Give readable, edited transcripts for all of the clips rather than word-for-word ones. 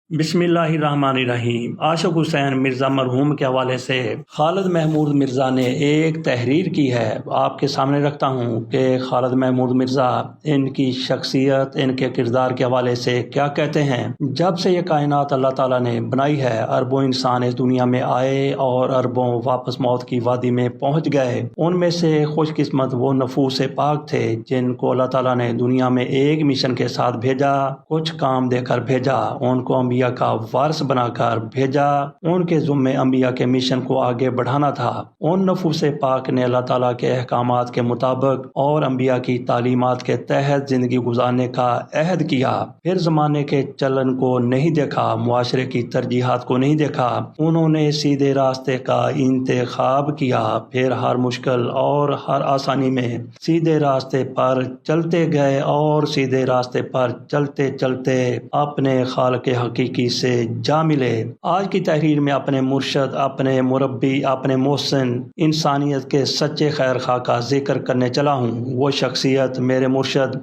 بسم اللہ الرحمن الرحیم۔ عاشق حسین مرزا مرحوم کے حوالے سے خالد محمود مرزا نے ایک تحریر کی ہے، آپ کے سامنے رکھتا ہوں کہ خالد محمود مرزا ان کی شخصیت، ان کے کردار کے حوالے سے کیا کہتے ہیں۔ جب سے یہ کائنات اللہ تعالیٰ نے بنائی ہے، اربوں انسان اس دنیا میں آئے اور اربوں واپس موت کی وادی میں پہنچ گئے۔ ان میں سے خوش قسمت وہ نفوس پاک تھے جن کو اللہ تعالیٰ نے دنیا میں ایک مشن کے ساتھ بھیجا، کچھ کام دے کر بھیجا، ان کو انبیاء کا وارث بنا کر بھیجا۔ ان کے ذمے انبیاء کے مشن کو آگے بڑھانا تھا۔ ان نفوس پاک نے اللہ تعالیٰ کے احکامات کے مطابق اور انبیاء کی تعلیمات کے تحت زندگی گزارنے کا عہد کیا۔ پھر زمانے کے چلن کو نہیں دیکھا، معاشرے کی ترجیحات کو نہیں دیکھا، انہوں نے سیدھے راستے کا انتخاب کیا۔ پھر ہر مشکل اور ہر آسانی میں سیدھے راستے پر چلتے گئے اور سیدھے راستے پر چلتے چلتے اپنے خالق حقیقی سے جا ملے۔ آج کی تحریر میں اپنے مرشد، اپنے مربی، اپنے محسن، انسانیت کے سچے خیر خواہ کا ذکر کرنے چلا ہوں۔ وہ شخصیت میرے مرشد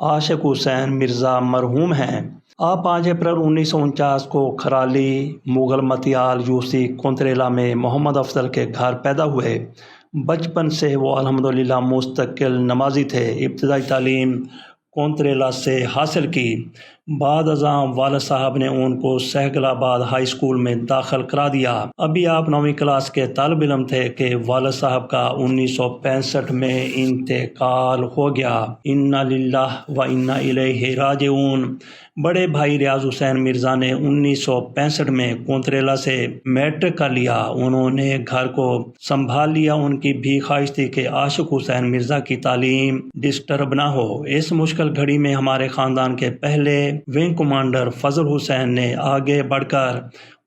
عاشق حسین مرزا مرحوم ہیں۔ آپ 5 اپریل 1949 کو کھرالی مغل متیال یوسی کونتریلا میں محمد افضل کے گھر پیدا ہوئے۔ بچپن سے وہ الحمدللہ مستقل نمازی تھے۔ ابتدائی تعلیم کونتریلا سے حاصل کی۔ بعد ازاں والد صاحب نے ان کو سہگل آباد ہائی اسکول میں داخل کرا دیا۔ ابھی آپ 9ویں کلاس کے طالب علم تھے کہ والد صاحب کا 1965 میں انتقال ہو گیا۔ انا للہ و انا الیہ راجعون۔ بڑے بھائی ریاض حسین مرزا نے 1965 میں کونتریلا سے میٹرک کر لیا۔ انہوں نے گھر کو سنبھال لیا۔ ان کی بھی خواہش تھی کہ عاشق حسین مرزا کی تعلیم ڈسٹرب نہ ہو۔ اس مشکل گھڑی میں ہمارے خاندان کے پہلے ونگ کمانڈر فضل حسین نے آگے بڑھ کر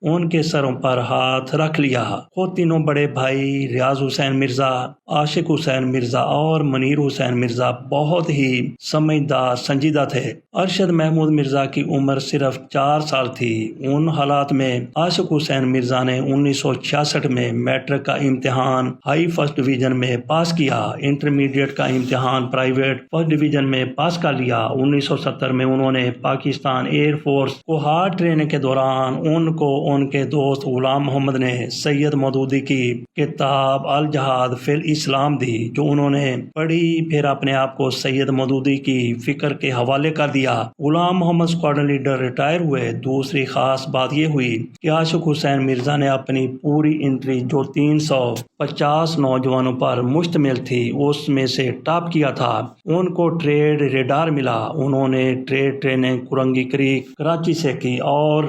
ان کے سروں پر ہاتھ رکھ لیا۔ خود تینوں بڑے بھائی ریاض حسین مرزا، عاشق حسین مرزا اور منیر حسین مرزا بہت ہی سمجھدار سنجیدہ تھے۔ ارشد محمود مرزا کی عمر صرف 4 سال تھی۔ ان حالات میں عاشق حسین مرزا نے 1966 میں میٹرک کا امتحان ہائی فرسٹ ڈویژن میں پاس کیا۔ انٹرمیڈیٹ کا امتحان پرائیویٹ فرسٹ ڈویژن میں پاس کر لیا۔ 1970 میں انہوں نے پاکستان ایئر فورس کو ہارڈ ٹریننگ کے دوران ان کو ان کے دوست غلام محمد نے سید مودودی کی کتاب الجہاد فی الاسلام دی، جو انہوں نے پڑھی۔ پھر اپنے آپ کو سید مودودی کی فکر کے حوالے کر دیا۔ غلام محمد اسکواڈرن لیڈر ریٹائر ہوئے۔ دوسری خاص بات یہ ہوئی کہ عاشق حسین مرزا نے اپنی پوری انٹری جو 350 نوجوانوں پر مشتمل تھی، اس میں سے ٹاپ کیا تھا۔ ان کو ٹریڈ ریڈار ملا۔ انہوں نے trade training Korangi crack Karachi سے کی اور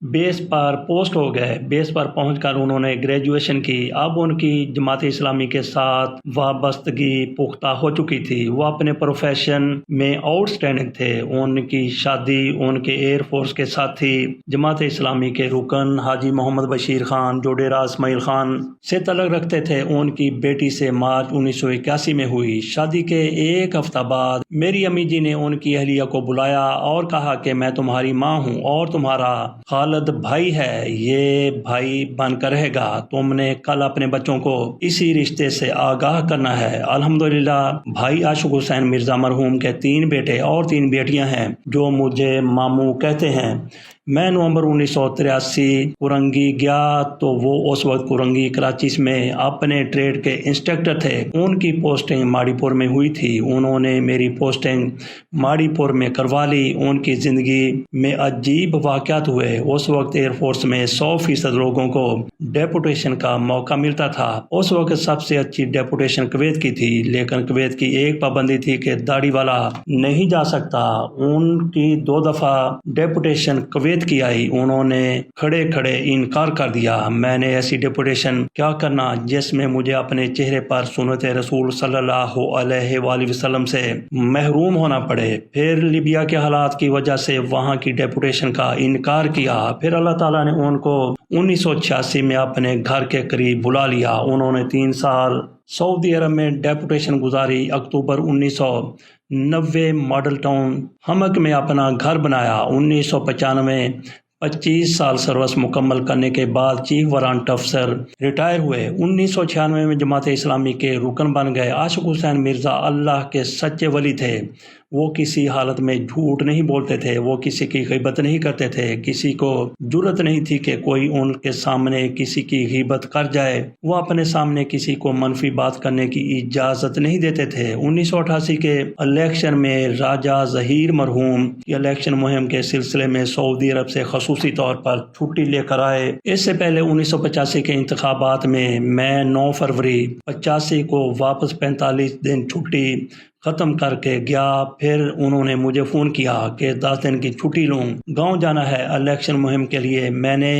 بیس پر پوسٹ ہو گئے۔ بیس پر پہنچ کر انہوں نے گریجویشن کی۔ اب ان کی جماعت اسلامی کے ساتھ وابستگی پختہ ہو چکی تھی۔ وہ اپنے پروفیشن میں آؤٹ اسٹینڈنگ تھے۔ ان کی شادی ان کے ایئر فورس کے ساتھ تھی۔ جماعت اسلامی کے رکن حاجی محمد بشیر خان جو ڈیرہ اسماعیل خان سے تعلق رکھتے تھے، ان کی بیٹی سے مارچ 1981 میں ہوئی۔ شادی کے ایک ہفتہ بعد میری امی جی نے ان کی اہلیہ کو بلایا اور کہا کہ میں تمہاری ماں ہوں اور تمہارا خالد بھائی ہے، یہ بھائی بن کر رہے گا۔ تم نے کل اپنے بچوں کو اسی رشتے سے آگاہ کرنا ہے۔ الحمدللہ بھائی عاشق حسین مرزا مرحوم کے 3 بیٹے اور 3 بیٹیاں ہیں جو مجھے ماموں کہتے ہیں۔ میں نومبر 1983 کرنگی گیا تو وہ اس وقت کرنگی کراچی میں اپنے ٹریڈ کے انسٹرکٹر تھے۔ ان کی پوسٹنگ ماڑی پور میں ہوئی تھی۔ انہوں نے میری پوسٹنگ ماڑی پور میں کروا لی۔ ان کی زندگی میں عجیب واقعات ہوئے۔ اس وقت ایئر فورس میں 100% لوگوں کو ڈیپوٹیشن کا موقع ملتا تھا۔ اس وقت سب سے اچھی ڈیپوٹیشن کویت کی تھی، لیکن کویت کی ایک پابندی تھی کہ داڑھی والا نہیں جا سکتا۔ ان کی 2 دفعہ ڈیپوٹیشن کویت کی آئی، انہوں نے کھڑے کھڑے انکار کر دیا۔ میں نے ایسی ڈیپوٹیشن کیا کرنا جس میں مجھے اپنے چہرے پر سنت رسول صلی اللہ علیہ وآلہ وسلم سے محروم ہونا پڑے۔ پھر لیبیا کے حالات کی وجہ سے وہاں کی ڈیپوٹیشن کا انکار کیا۔ پھر اللہ تعالیٰ نے ان کو 1986 میں اپنے گھر کے قریب بلا لیا۔ انہوں نے 3 سال سعودی عرب میں ڈیپوٹیشن گزاری۔ اکتوبر 1990 ماڈل ٹاؤن حمق میں اپنا گھر بنایا۔ 1995 میں 25 سال سروس مکمل کرنے کے بعد چیف وارنٹ افسر ریٹائر ہوئے۔ 1996 میں جماعت اسلامی کے رکن بن گئے۔ عاشق حسین مرزا اللہ کے سچے ولی تھے۔ وہ کسی حالت میں جھوٹ نہیں بولتے تھے، وہ کسی کی غیبت نہیں کرتے تھے، کسی کو جرت نہیں تھی کہ کوئی ان کے سامنے کسی کی غیبت کر جائے، وہ اپنے سامنے کسی کو منفی بات کرنے کی اجازت نہیں دیتے تھے۔ 1988 کے الیکشن میں راجہ ظہیر مرحوم کی الیکشن مہم کے سلسلے میں سعودی عرب سے خصوصی طور پر چھٹی لے کر آئے۔ اس سے پہلے 1985 کے انتخابات میں 9 فروری 85 کو واپس 45 دن چھٹی ختم کر کے گیا۔ پھر انہوں نے مجھے فون کیا کہ 10 دن کی چھٹی لوں، گاؤں جانا ہے الیکشن مہم کے لیے۔ میں نے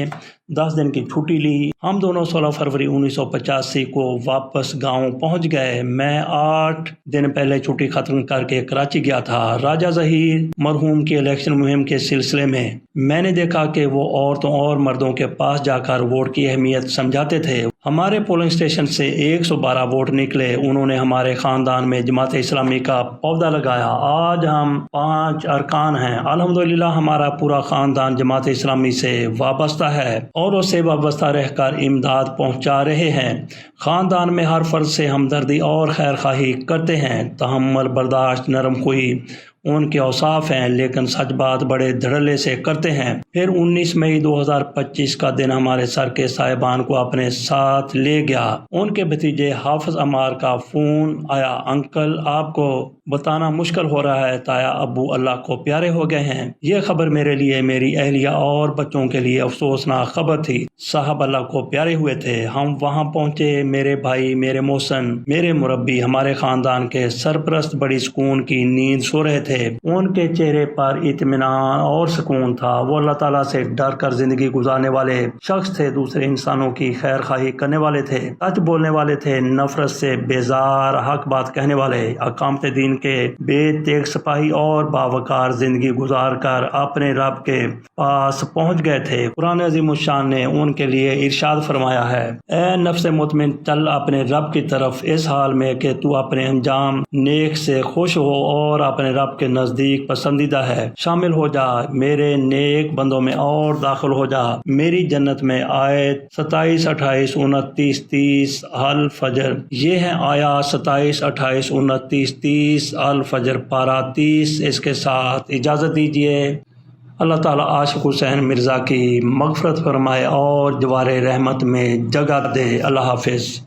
10 دن کی چھٹی لی۔ ہم دونوں 16 فروری 1985 کو واپس گاؤں پہنچ گئے۔ میں 8 دن پہلے چھٹی ختم کر کے کراچی گیا تھا۔ راجہ ظہیر مرحوم کی الیکشن مہم کے سلسلے میں نے دیکھا کہ وہ عورتوں اور مردوں کے پاس جا کر ووٹ کی اہمیت سمجھاتے تھے۔ ہمارے پولنگ اسٹیشن سے 112 ووٹ نکلے۔ انہوں نے ہمارے خاندان میں جماعت اسلامی کا پودا لگایا۔ آج ہم 5 ارکان ہیں۔ الحمدللہ ہمارا پورا خاندان جماعت اسلامی سے وابستہ ہے اور اس سے وابستہ رہ کر امداد پہنچا رہے ہیں۔ خاندان میں ہر فرد سے ہمدردی اور خیر خواہی کرتے ہیں۔ تحمل، برداشت، نرم خوئی ان کے اوصاف ہیں، لیکن سچ بات بڑے دھڑلے سے کرتے ہیں۔ پھر 19 مئی 2025 کا دن ہمارے سر کے صاحبان کو اپنے ساتھ لے گیا۔ ان کے بھتیجے حافظ عمار کا فون آیا، انکل آپ کو بتانا مشکل ہو رہا ہے، تایا ابو اللہ کو پیارے ہو گئے ہیں۔ یہ خبر میرے لیے، میری اہلیہ اور بچوں کے لیے افسوسناک خبر تھی۔ صاحب اللہ کو پیارے ہوئے تھے۔ ہم وہاں پہنچے۔ میرے بھائی، میرے محسن، میرے مربی، ہمارے خاندان کے سرپرست بڑی سکون کی نیند سو رہے تھے۔ ان کے چہرے پر اطمینان اور سکون تھا۔ وہ اللہ تعالیٰ سے ڈر کر زندگی گزارنے والے شخص تھے، دوسرے انسانوں کی خیر خواہی کرنے والے تھے، سچ بولنے والے تھے، نفرت سے بیزار، حق بات کہنے والے، اقامت دین کے بے تیغ سپاہی اور باوقار زندگی گزار کر اپنے رب کے پاس پہنچ گئے تھے۔ قرآن عظیم الشان نے ان کے لیے ارشاد فرمایا ہے، اے نفس مطمئن چل اپنے رب کی طرف اس حال میں کہ تو اپنے انجام نیک سے خوش ہو اور اپنے رب کے نزدیک پسندیدہ ہے۔ شامل ہو جا میرے نیک بندوں میں اور داخل ہو جا میری جنت میں۔ آیت 27، 28، 29، 30 الفجر۔ یہ ہیں آیات 27، 28، 29، 30 الفجر پارہ 30۔ اس کے ساتھ اجازت دیجیے۔ اللہ تعالیٰ عاشق حسین مرزا کی مغفرت فرمائے اور جوار رحمت میں جگہ دے۔ اللہ حافظ۔